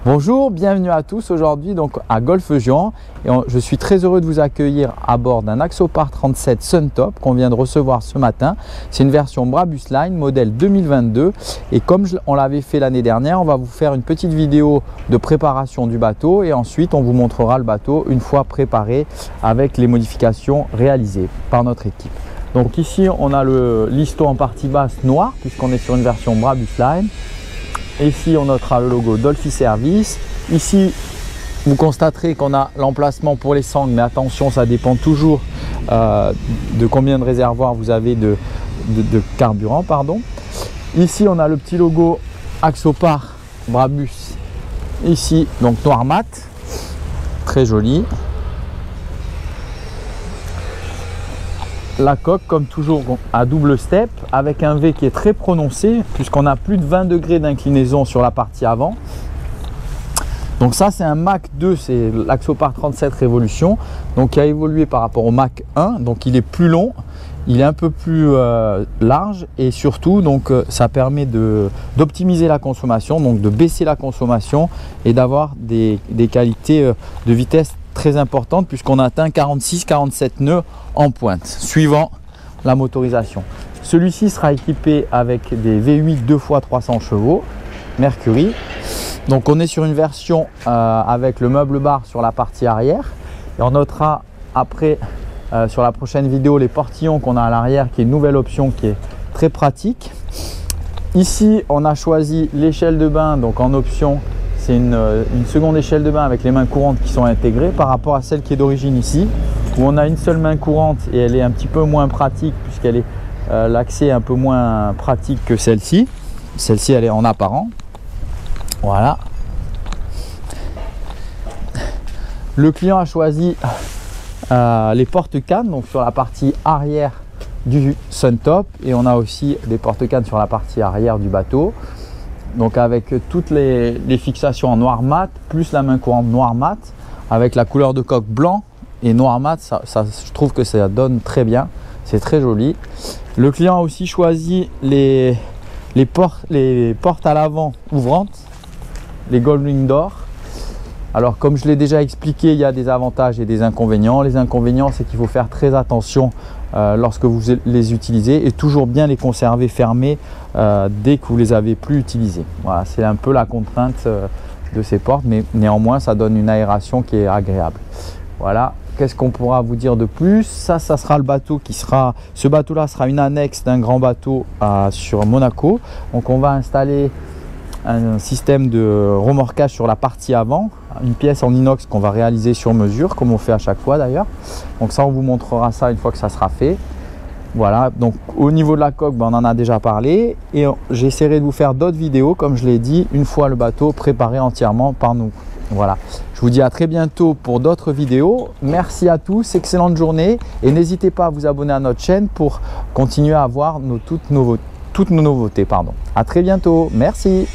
Bonjour, bienvenue à tous aujourd'hui donc à Golfe-Juan et je suis très heureux de vous accueillir à bord d'un Axopar 37 Suntop qu'on vient de recevoir ce matin. C'est une version Brabus Line modèle 2022 et comme on l'avait fait l'année dernière, on va vous faire une petite vidéo de préparation du bateau et ensuite on vous montrera le bateau une fois préparé avec les modifications réalisées par notre équipe. Donc ici on a le liston en partie basse noir puisqu'on est sur une version Brabus Line. Ici on notera le logo Dolphy Service. Ici vous constaterez qu'on a l'emplacement pour les sangles, mais attention, ça dépend toujours de combien de réservoirs vous avez de carburant. Ici on a le petit logo Axopar Brabus, ici donc noir mat, très joli. La coque comme toujours à double step avec un V qui est très prononcé puisqu'on a plus de 20 degrés d'inclinaison sur la partie avant. Donc ça c'est un Mach 2, c'est l'Axopar 37 Révolution, donc qui a évolué par rapport au Mach 1, donc il est plus long, il est un peu plus large et surtout donc ça permet d'optimiser la consommation, donc de baisser la consommation et d'avoir des qualités de vitesse très importante puisqu'on atteint 46-47 nœuds en pointe suivant la motorisation. Celui-ci sera équipé avec des V8 2x300 chevaux Mercury. Donc on est sur une version avec le meuble bar sur la partie arrière et on notera après sur la prochaine vidéo les portillons qu'on a à l'arrière qui est une nouvelle option qui est très pratique. Ici on a choisi l'échelle de bain, donc en option c'est une seconde échelle de bain avec les mains courantes qui sont intégrées par rapport à celle qui est d'origine ici, où on a une seule main courante et elle est un petit peu moins pratique puisqu'elle est l'accès est un peu moins pratique que celle-ci. Celle-ci elle est en apparent. Voilà. Le client a choisi les porte-cannes donc sur la partie arrière du Suntop et on a aussi des porte-cannes sur la partie arrière du bateau. Donc avec toutes les fixations en noir mat, plus la main courante noir mat, avec la couleur de coque blanc et noir mat, je trouve que ça donne très bien, c'est très joli. Le client a aussi choisi les portes à l'avant ouvrantes, les Goldwing Door. Alors comme je l'ai déjà expliqué, il y a des avantages et des inconvénients. Les inconvénients, c'est qu'il faut faire très attention lorsque vous les utilisez et toujours bien les conserver fermés dès que vous les avez plus utilisés. Voilà, c'est un peu la contrainte de ces portes, mais néanmoins ça donne une aération qui est agréable. Voilà, qu'est-ce qu'on pourra vous dire de plus? Ça sera le bateau qui sera, ce bateau là sera une annexe d'un grand bateau sur Monaco. Donc on va installer un système de remorquage sur la partie avant, une pièce en inox qu'on va réaliser sur mesure comme on fait à chaque fois d'ailleurs. Donc ça on vous montrera ça une fois que ça sera fait. Voilà, donc au niveau de la coque, on en a déjà parlé et j'essaierai de vous faire d'autres vidéos comme je l'ai dit une fois le bateau préparé entièrement par nous. Voilà, je vous dis à très bientôt pour d'autres vidéos. Merci à tous, excellente journée et n'hésitez pas à vous abonner à notre chaîne pour continuer à voir toutes nos nouveautés. À très bientôt, merci.